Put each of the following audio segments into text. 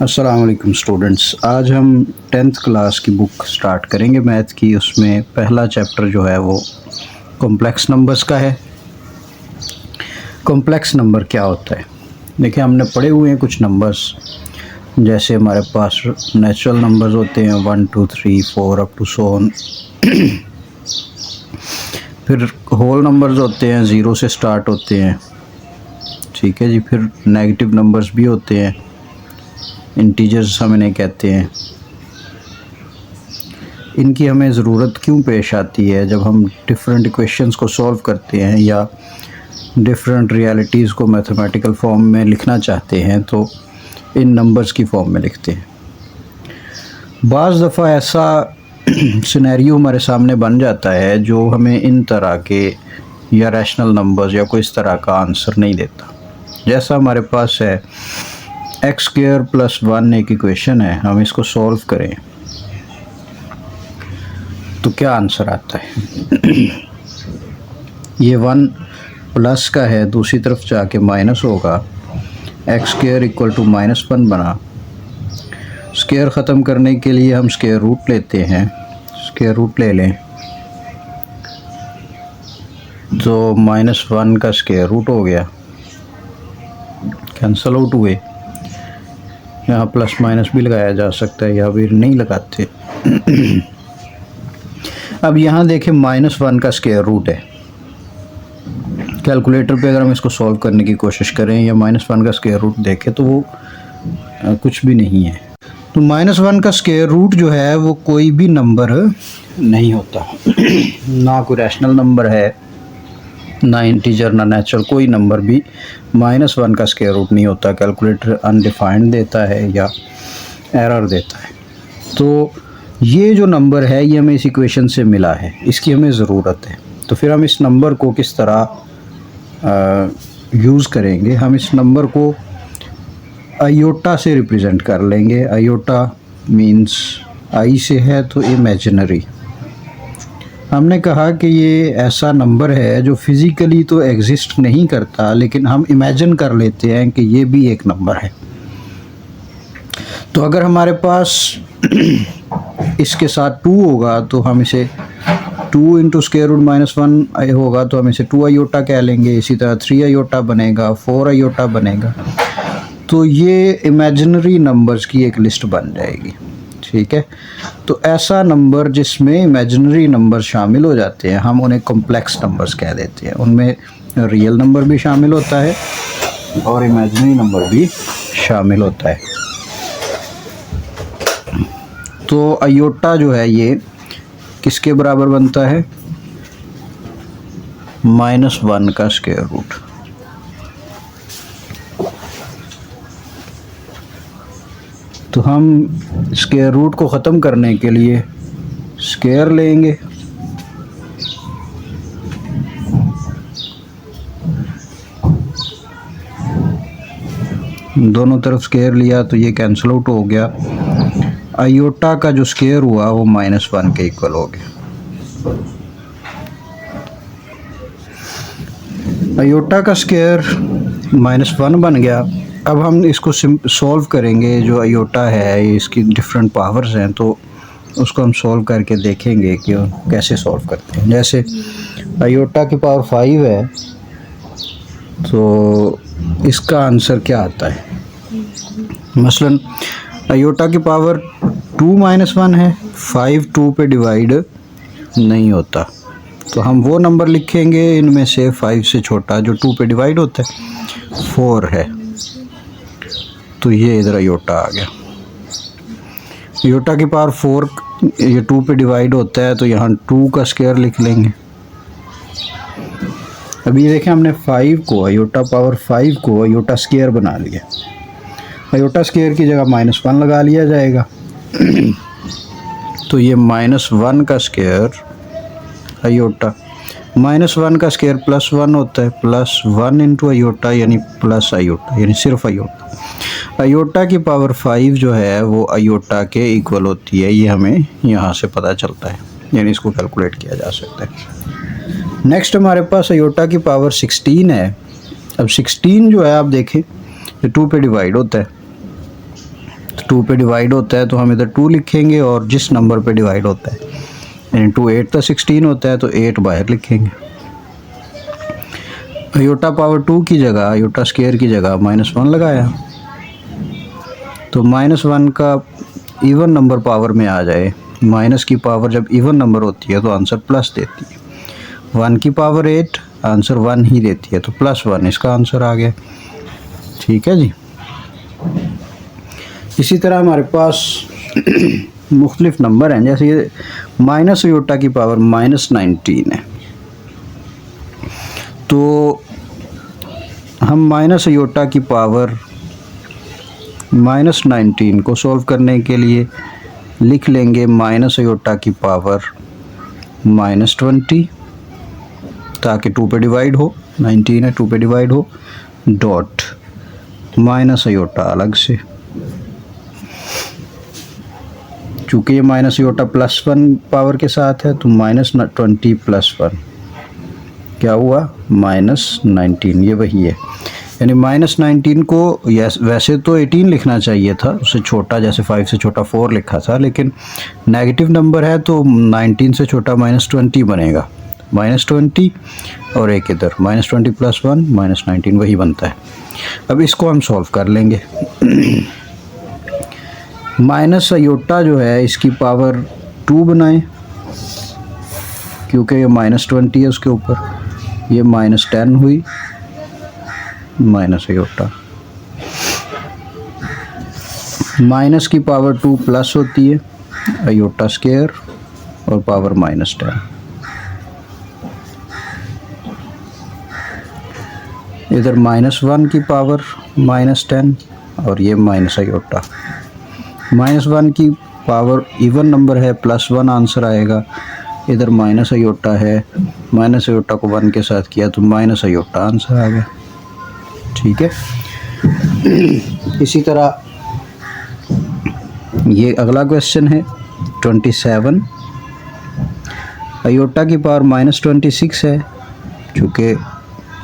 अस्सलाम वालेकुम स्टूडेंट्स। आज हम 10th क्लास की बुक स्टार्ट करेंगे मैथ की। उसमें पहला चैप्टर जो है वो कॉम्प्लेक्स नंबर्स का है। कॉम्प्लेक्स नंबर क्या होता है? देखिए, हमने पढ़े हुए हैं कुछ नंबर्स, जैसे हमारे पास नेचुरल नंबर्स होते हैं 1 2 3 4 अप टू सो ऑन। फिर होल नंबर्स होते हैं, ज़ीरो से स्टार्ट होते हैं, ठीक है जी। फिर नेगेटिव नंबर्स भी होते हैं, इंटीजर्स हम इन्हें कहते हैं। इनकी हमें ज़रूरत क्यों पेश आती है? जब हम डिफरेंट इक्वेशंस को सॉल्व करते हैं या डिफरेंट रियलिटीज़ को मैथमेटिकल फॉर्म में लिखना चाहते हैं तो इन नंबर्स की फॉर्म में लिखते हैं। बाज़ दफ़ा ऐसा सिनेरियो हमारे सामने बन जाता है जो हमें इन तरह के या रैशनल नंबर्स या कोई इस तरह का आंसर नहीं देता। जैसा हमारे पास है एक्स स्क्वायर प्लस 1 एक इक्वेशन है, हम इसको सॉल्व करें तो क्या आंसर आता है? ये 1 प्लस का है, दूसरी तरफ जाके माइनस होगा। एक्स स्क्वायर इक्वल टू -1 बना। स्क्वायर ख़त्म करने के लिए हम स्क्वायर रूट लेते हैं, स्क्वायर रूट ले लें तो -1 का स्क्वायर रूट हो गया, कैंसल आउट हुए। यहाँ प्लस माइनस भी लगाया जा सकता है, यहाँ भी नहीं लगाते। अब यहाँ देखें -1 का स्क्वायर रूट है। कैलकुलेटर पे अगर हम इसको सॉल्व करने की कोशिश करें या -1 का स्क्वायर रूट देखें तो वो कुछ भी नहीं है। तो -1 का स्क्वायर रूट जो है वो कोई भी नंबर नहीं होता। ना कोई रैशनल नंबर है, ना इंटीजर, ना नेचुरल, कोई नंबर भी -1 का स्क्वायर रूट नहीं होता। कैलकुलेटर अनडिफाइंड देता है या एरर देता है। तो ये जो नंबर है ये हमें इस इक्वेशन से मिला है, इसकी हमें ज़रूरत है। तो फिर हम इस नंबर को किस तरह यूज़ करेंगे? हम इस नंबर को आयोटा से रिप्रेजेंट कर लेंगे। आयोटा मीन्स आई से है तो इमेजिनरी। हमने कहा कि ये ऐसा नंबर है जो फिज़िकली तो एग्जिस्ट नहीं करता, लेकिन हम इमेजिन कर लेते हैं कि ये भी एक नंबर है। तो अगर हमारे पास इसके साथ 2 होगा तो हम इसे 2 इंटू स्क्वायर रूट -1 होगा तो हम इसे 2 आयोटा कह लेंगे। इसी तरह 3 आयोटा बनेगा, 4 आयोटा बनेगा। तो ये इमेजिनरी नंबर्स की एक लिस्ट बन जाएगी, ठीक है। तो ऐसा नंबर जिसमें इमेजिनरी नंबर शामिल हो जाते हैं हम उन्हें कॉम्प्लेक्स नंबर्स कह देते हैं। उनमें रियल नंबर भी शामिल होता है और इमेजिनरी नंबर भी शामिल होता है। तो आयोटा जो है ये किसके बराबर बनता है? -1 का स्क्वायर रूट। तो हम स्क्वायर रूट को ख़त्म करने के लिए स्क्वायर लेंगे। दोनों तरफ स्क्वायर लिया तो ये कैंसिल आउट हो गया। आयोटा का जो स्क्वायर हुआ वो -1 के इक्वल हो गया। आयोटा का स्क्वायर -1 बन गया। अब हम इसको सॉल्व करेंगे। जो आयोटा है इसकी डिफरेंट पावर्स हैं तो उसको हम सॉल्व करके देखेंगे कि कैसे सॉल्व करते हैं। जैसे आयोटा की पावर 5 है तो इसका आंसर क्या आता है? मसलन आयोटा की पावर 2 -1 है, 5 2 पे डिवाइड नहीं होता तो हम वो नंबर लिखेंगे इनमें से 5 से छोटा जो 2 पे डिवाइड होता है, 4 है। तो ये इधर आयोटा आ गया। आयोटा की पावर 4 ये 2 पे डिवाइड होता है तो यहाँ 2 का स्क्वायर लिख लेंगे। अभी देखें हमने 5 को, आयोटा पावर 5 को आयोटा स्क्वायर बना लिया। आयोटा स्क्वायर की जगह -1 लगा लिया जाएगा। तो ये -1 का स्क्वायर आयोटा, -1 का स्क्वायर +1 होता है, +1 इंटू आयोटा यानी प्लस आयोटा यानी सिर्फ आयोटा। आयोटा की पावर 5 जो है वो आयोटा के इक्वल होती है। ये हमें यहाँ से पता चलता है, यानी इसको कैलकुलेट किया जा सकता है। नेक्स्ट हमारे पास आयोटा की पावर 16 है। अब 16 जो है आप देखें ये 2 पे डिवाइड होता है 2 पे डिवाइड होता है तो हम इधर 2 लिखेंगे, और जिस नंबर पे डिवाइड होता है यानी 2 8 का 16 होता है तो 8 बाहर लिखेंगे। अयोटा पावर 2 की जगह, अयोटा स्क्वायर की जगह -1 लगाया, तो -1 का इवन नंबर पावर में आ जाए। माइनस की पावर जब इवन नंबर होती है तो आंसर प्लस देती है। 1 की पावर 8 आंसर 1 ही देती है, तो +1 इसका आंसर आ गया। ठीक है जी। इसी तरह हमारे पास मुख्तलिफ नंबर हैं, जैसे ये माइनस अयोटा की पावर -19 है, तो हम माइनस अयोटा की पावर -19 को सॉल्व करने के लिए लिख लेंगे माइनस अयोटा की पावर -20, ताकि 2 पे डिवाइड हो, 19 है 2 पे डिवाइड हो, डॉट माइनस अयोटा अलग से, चूँकि ये माइनस अयोटा +1 पावर के साथ है तो -20 +1 क्या हुआ -19, ये वही है। यानी -19 को वैसे तो 18 लिखना चाहिए था, उससे छोटा, जैसे 5 से छोटा 4 लिखा था, लेकिन नेगेटिव नंबर है तो 19 से छोटा -20 बनेगा, -20 और एक इधर -20 +1 -19 वही बनता है। अब इसको हम सॉल्व कर लेंगे। माइनस अयोटा जो है इसकी पावर 2 बनाएं, क्योंकि ये -20 है उसके ऊपर, ये -10 हुई माइनस अयोटा। माइनस की पावर 2 प्लस होती है अयोटा स्क्वायर और पावर -10। इधर -1 की पावर -10 और ये माइनस अयोटा। -1 की पावर इवन नंबर है, +1 आंसर आएगा। इधर माइनस अयोटा है, माइनस अयोटा को 1 के साथ किया तो माइनस अयोटा आंसर आ गया। ठीक है। इसी तरह ये अगला क्वेश्चन है 27। अयोटा की पावर -26 है, चूँकि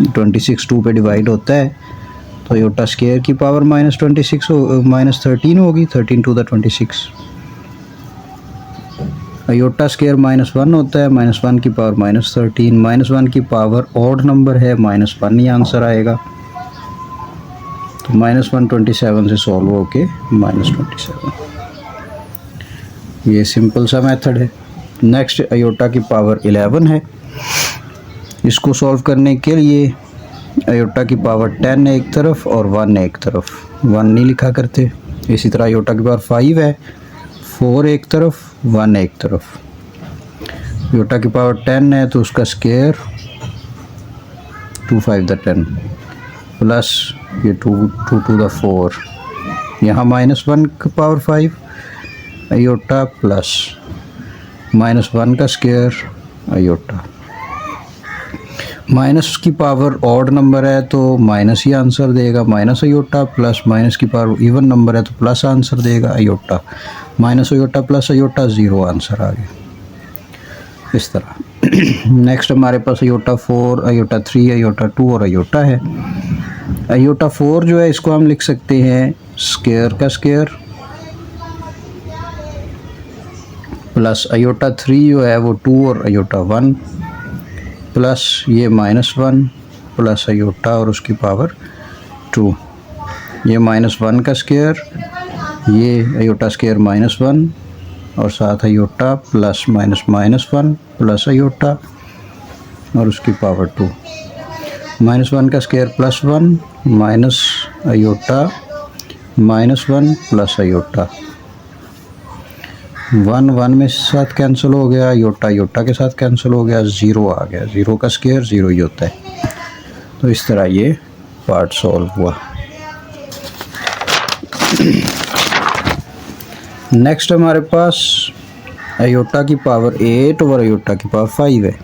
26 2 पे डिवाइड होता है तो अयोटा स्क्वायर की पावर -13 होगी, 13 to the 26। अयोटा स्क्वायर -1 होता है, -1 की पावर -13, -1 की पावर ऑड नंबर है, -1 ही आंसर आएगा। तो -127 से सॉल्व होके -27, ये सिंपल सा मेथड है। नेक्स्ट अयोटा की पावर 11 है, इसको सॉल्व करने के लिए अयोटा की पावर 10 एक तरफ और 1 एक तरफ, 1 नहीं लिखा करते। इसी तरह अयोटा की पावर 5 है, 4 एक तरफ 1 एक तरफ। अयोटा की पावर 10 है तो उसका स्क्वायर 2 5 the 10 प्लस ये 2 to the 4, यहाँ -1 की पावर 5 अयोटा प्लस -1 का स्क्वायर अयोटा। माइनस की पावर ऑड नंबर है तो माइनस ही आंसर देगा, माइनस अयोटा, प्लस माइनस की पावर इवन नंबर है तो प्लस आंसर देगा iota. Minus iota plus iota 0 answer आ गया। इस तरह नेक्स्ट हमारे पास अयोटा 4, अयोटा 3, अयोटा 2 और अयोटा है। अयोटा 4 जो है इसको हम लिख सकते हैं स्क्वायर का स्क्वायर प्लस अयोटा 3 जो है वो 2 और अयोटा 1 प्लस ये -1 प्लस अयोटा और उसकी पावर 2, ये -1 का स्क्वायर, ये अयोटा स्क्वायर -1 और साथ अयोटा प्लस -1 प्लस अयोटा और उसकी पावर 2, -1 का square +1 minus iota -1 plus iota, 1 1 में साथ कैंसिल हो गया, अयोटा अयोटा के साथ कैंसिल हो गया, 0 आ गया। 0 का स्क्वायर 0 ही होता है। तो इस तरह ये पार्ट सॉल्व हुआ। नेक्स्ट हमारे पास अयोटा की पावर 8 और अयोटा की पावर 5 है।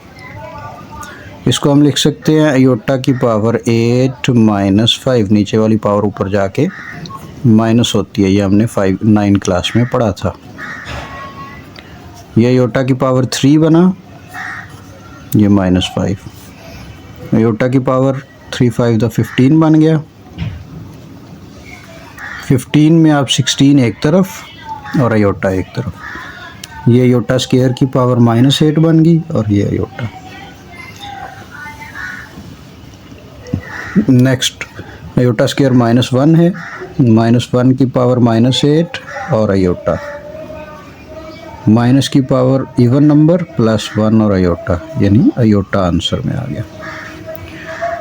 इसको हम लिख सकते हैं अयोटा की पावर 8 -5, नीचे वाली पावर ऊपर जाके माइनस होती है, ये हमने 9 क्लास में पढ़ा था। ये अयोटा की पावर 3 बना, ये -5, अयोटा की पावर 3 5 15 बन गया, 15 में आप 16 एक तरफ और अयोटा एक तरफ, ये अयोटा स्क्वायर की पावर -8 बन गई और ये अयोटा। नेक्स्ट अयोटा स्क्वायर -1 है, -1 की पावर -8 और अयोटा, माइनस की पावर इवन नंबर +1 और अयोटा, यानी अयोटा आंसर में आ गया।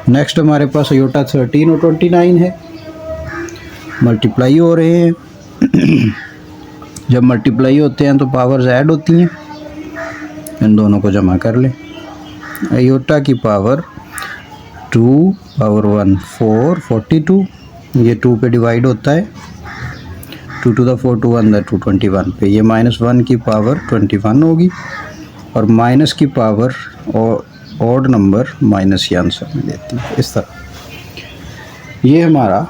नेक्स्ट हमारे पास अयोटा 13 और 29 है, मल्टीप्लाई हो रहे हैं। जब मल्टीप्लाई होते हैं तो पावर्स ऐड होती हैं, इन दोनों को जमा कर लें। अयोटा की पावर 2 पावर 1 4 42, ये 2 पे डिवाइड होता है, 2 to the 4 2 1 2 21 पे, ये -1 की पावर 21 होगी और माइनस की पावर और ऑड नंबर माइनस ही आंसर में देती है। इस तरह ये हमारा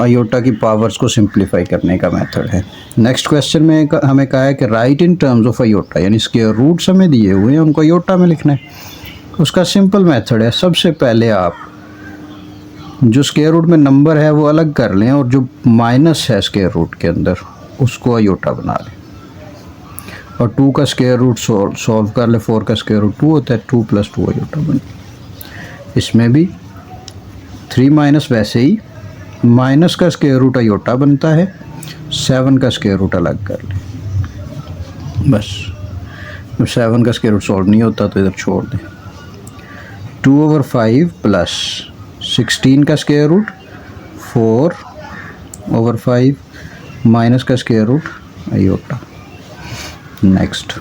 अयोटा की पावर्स को सिंप्लीफाई करने का मेथड है। नेक्स्ट क्वेश्चन में हमें कहा है कि write in terms of iota, यानी स्क्वायर रूट्स हमें दिए हुए हैं, उनको अयोटा में लिखना है। उसका सिंपल मेथड है, सबसे पहले आप जो स्क्वायर रूट में नंबर है वो अलग कर लें और जो माइनस है स्क्वायर रूट के अंदर उसको अयोटा बना लें, और 2 का स्क्वायर रूट सॉल्व कर ले। 4 का स्क्वायर रूट 2 होता है, 2 + 2 अयोटा बन। इसमें भी 3 माइनस, वैसे ही माइनस का स्क्वायर रूट अयोटा बनता है, 7 का स्क्वायर रूट अलग कर लें बस। जब 7 का स्क्वायर रूट सॉल्व नहीं होता तो इधर छोड़ दें। 2/5 प्लस 16 का स्क्वायर रूट 4/5 माइनस का square root iota. Next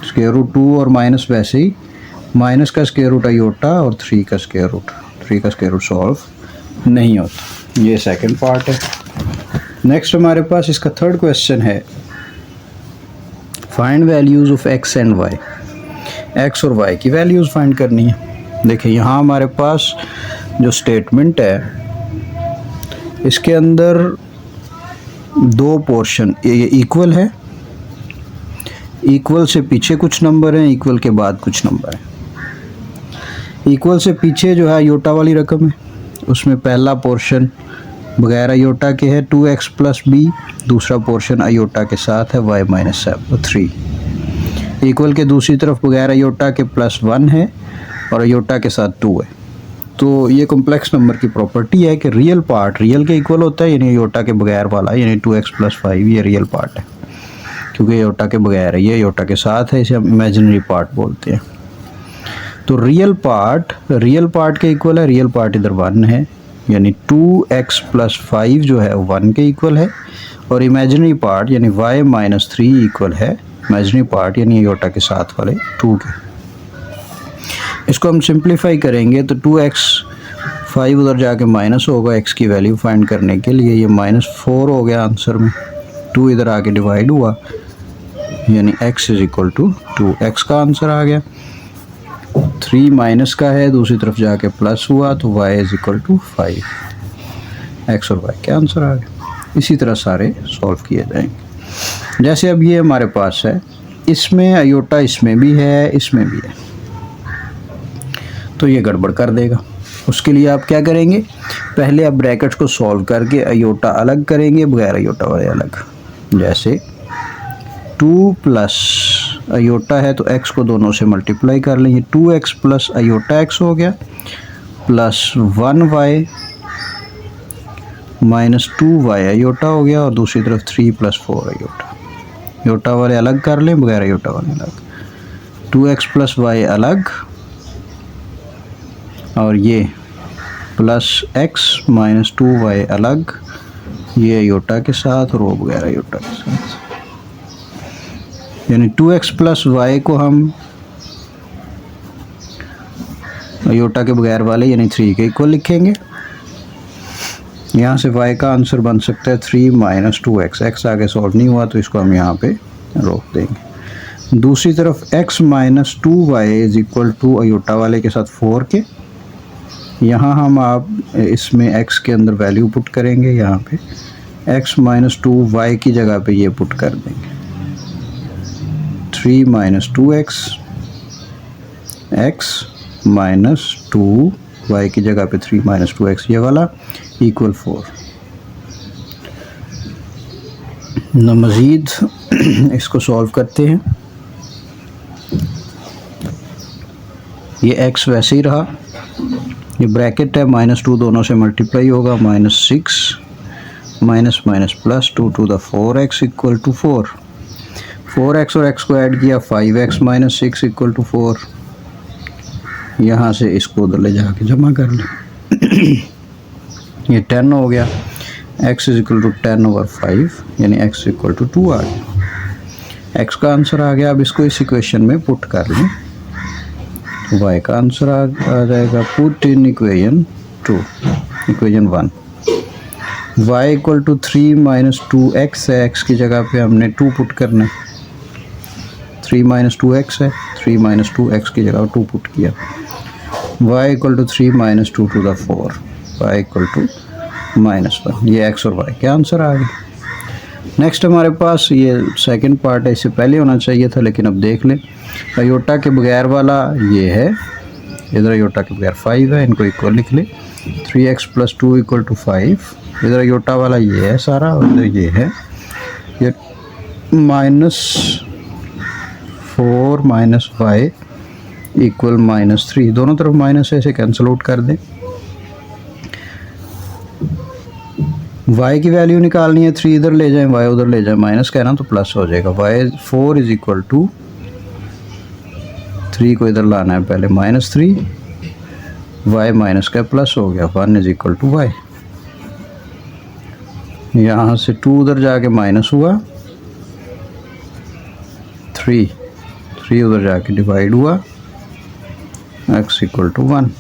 square root 2 और माइनस, वैसे ही माइनस का स्क्वायर रूट अयोटा और 3 का स्क्वायर रूट सॉल्व नहीं होता। ये सेकंड पार्ट है। नेक्स्ट हमारे पास इसका थर्ड क्वेश्चन है, find values of x and y। x और y की वैल्यूज़ फाइंड करनी है। देखिए यहाँ हमारे पास जो स्टेटमेंट है इसके अंदर 2 पोर्शन, ये इक्वल है, इक्वल से पीछे कुछ नंबर हैं, इक्वल के बाद कुछ नंबर हैं। इक्वल से पीछे जो है अयोटा वाली रकम है, उसमें पहला पोर्शन बगैर अयोटा के है 2x + b, दूसरा पोर्शन अयोटा के साथ है y - 3। इक्वल के दूसरी तरफ बगैर अयोटा के +1 है और अयोटा के साथ 2 है। तो ये कॉम्प्लेक्स नंबर की प्रॉपर्टी है कि रियल पार्ट रियल के इक्वल होता है, यानी अयोटा के बगैर वाला, यानी 2x + 5 ये रियल पार्ट है, क्योंकि अयोटा के बगैर है, ये अयोटा के साथ है, इसे हम इमेजिनरी पार्ट बोलते हैं। तो रियल पार्ट के इक्वल है, रियल पार्ट इधर 1 है, यानी 2x + 5 जो है 1 के इक्वल है, और इमेजिनरी पार्ट यानी y - 3 इक्वल है इमेजिनरी पार्ट यानी अयोटा के साथ वाले 2 के। इसको हम सिंप्लीफाई करेंगे तो 2x 5 उधर जाके माइनस होगा x की वैल्यू फाइंड करने के लिए, ये -4 हो गया आंसर में, 2 इधर आके डिवाइड हुआ, यानी x = 2, x का आंसर आ गया। 3 माइनस का है, दूसरी तरफ जाके प्लस हुआ तो y = 5, x और y के आंसर आ गए। इसी तरह सारे सॉल्व किए जाएंगे। जैसे अब ये हमारे पास है, इसमें अयोटा इसमें भी है, इसमें भी है, तो ये गड़बड़ कर देगा। उसके लिए आप क्या करेंगे, पहले आप ब्रैकेट्स को सॉल्व करके अयोटा अलग करेंगे, बगैर अयोटा वाले अलग। जैसे 2 + अयोटा है तो x को दोनों से मल्टीप्लाई कर लेंगे, 2x + अयोटा x हो गया, प्लस 1y - 2y अयोटा हो गया, और दूसरी तरफ 3 + 4 अयोटा। अयोटा वाले अलग कर लें, बगैर अयोटा वाले अलग। 2x + y अलग, और ये +x - 2y अलग, ये अयोटा के साथ और वो बगैर अयोटा के साथ। यानी 2x + y को हम अयोटा के बगैर वाले यानी 3 के इक्वल लिखेंगे। यहाँ से y का आंसर बन सकता है 3 - 2x, x आगे सॉल्व नहीं हुआ तो इसको हम यहाँ पे रोक देंगे। दूसरी तरफ x - 2y = अयोटा वाले के साथ 4 के, यहाँ हम आप इसमें x के अंदर वैल्यू पुट करेंगे, यहाँ पे x - 2y की जगह पे ये पुट कर देंगे, 3 - 2x, x - 2y की जगह पे 3 - 2x ये वाला = 4। न मज़ीद इसको सॉल्व करते हैं। ये x वैसे ही रहा, ये ब्रैकेट है, -2 दोनों से मल्टीप्लाई होगा, -6 minus minus +2 to the 4x equal to 4। 4x और x को ऐड किया, 5x - 6 इक्वल टू 4। यहाँ से इसको उधर ले जाके जमा कर लें। ये 10 हो गया, x इक्वल टू 10/5 यानी x इक्वल टू 2 आ गया। x का आंसर आ गया। अब इसको इस इक्वेशन में पुट कर लें तो y का आंसर आ जाएगा, put in equation 2, equation 1। y equal to 3 - 2x है, x की जगह पे हमने 2 पुट करना है। 3 - 2x है, 3 - 2x की जगह 2 पुट किया। y equal to 3 - 2 to the 4, y equal to -1। ये x और y के आंसर आ गए। नेक्स्ट हमारे पास ये सेकंड पार्ट है, इससे पहले होना चाहिए था लेकिन अब देख लें। अयोटा के बगैर वाला ये है, इधर अयोटा के बगैर 5 है, इनको इक्वल लिख लें। 3x + 2 equal to 5। इधर अयोटा वाला ये है सारा, और इधर ये है, ये -4 - y इक्वल -3। दोनों तरफ माइनस है, इसे कैंसिल आउट कर दें। y की वैल्यू निकालनी है, 3 इधर ले जाएं, y उधर ले जाएं, माइनस का है ना तो प्लस हो जाएगा। y4 इक्वल टू 3 को इधर लाना है पहले, -3, y माइनस का प्लस हो गया, 1 इक्वल टू y। यहाँ से 2 उधर जाके माइनस हुआ, 3 उधर जाके डिवाइड हुआ, x इक्वल टू 1।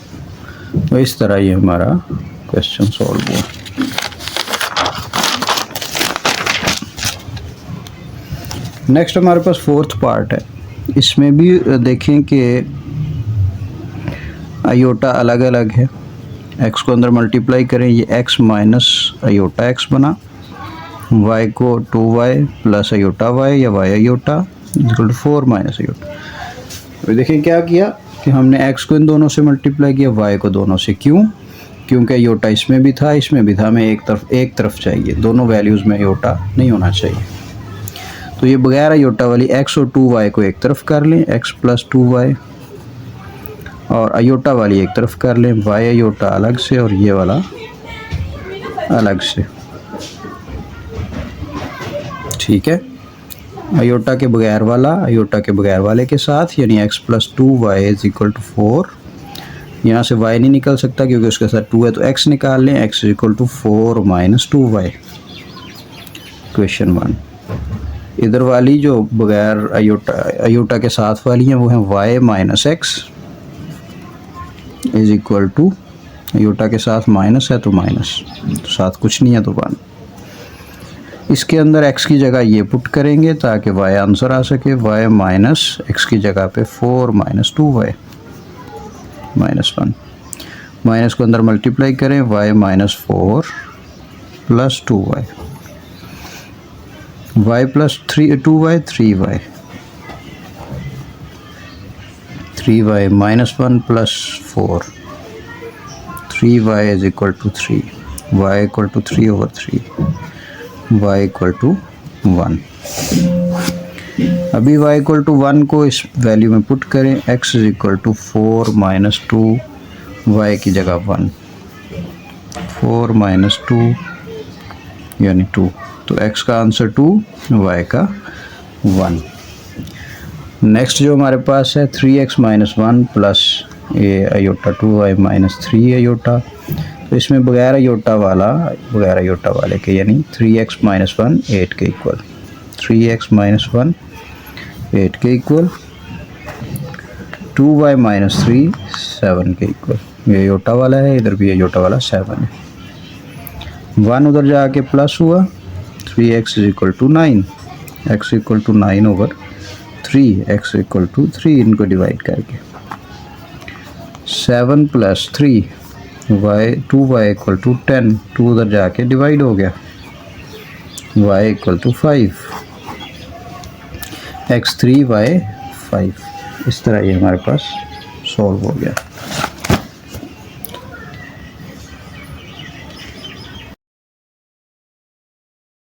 तो इस तरह ये हमारा क्वेश्चन सॉल्व हुआ। नेक्स्ट हमारे पास फोर्थ पार्ट है। इसमें भी देखें कि अयोटा अलग अलग है। x को अंदर मल्टीप्लाई करें, ये x माइनस अयोटा x बना, y को 2y प्लस अयोटा y या y iota equal to 4 minus iota. तो देखें क्या किया कि हमने x को इन दोनों से मल्टीप्लाई किया, y को दोनों से। क्यों? क्योंकि अयोटा इसमें भी था, इसमें भी था, हमें एक तरफ चाहिए, दोनों वैल्यूज़ में अयोटा नहीं होना चाहिए। तो ये बगैर अयोटा वाली x और 2y को एक तरफ कर लें, x + 2y, और अयोटा वाली एक तरफ कर लें, y अयोटा अलग से और ये वाला अलग से। ठीक है, अयोटा के बगैर वाला अयोटा के बगैर वाले के साथ, यानी x + 2y इक्वल टू 4। यहाँ से y नहीं निकल सकता क्योंकि उसके साथ 2 है, तो x निकाल लें, x equal to 4 - 2y, question 1। इधर वाली जो बगैर अयोटा के साथ वाली हैं वो हैं y - x is equal to, iota के साथ माइनस है तो माइनस, तो साथ कुछ नहीं है तो 1। इसके अंदर x की जगह ये पुट करेंगे ताकि y आंसर आ सके। y माइनस x की जगह पे 4 - 2y -1। माइनस को अंदर मल्टीप्लाई करें, y - 4 + 2y, y + 2y 3y, 3y -1 + 4, 3y is equal to 3, y equal to 3/3, y equal to 1। अभी y इक्वल टू 1 को इस वैल्यू में पुट करें, x is equal to 4 - 2, y की जगह 1, 4 - 2 यानी 2, तो x का आंसर 2, y का 1। नेक्स्ट जो हमारे पास है 3x - 1 प्लस ये अयोटा 2y - 3 अयोटा, तो इसमें बगैर अयोटा वाले के यानी 3x - 1 8 के इक्वल, 3x - 1 8 के इक्वल, 2y - 3 7 के इक्वल। ये अयोटा वाला है, इधर भी अयोटा वाला 7 है। 1 उधर जाके प्लस हुआ, 3x is equal to 9, x equal to 9/3, x equal to 3, इनको डिवाइड करके 7 + 3 2y इक्वल टू 10, 2 उधर जाके डिवाइड हो गया, y equal to 5, x 3 y 5। इस तरह ये हमारे पास सॉल्व हो गया।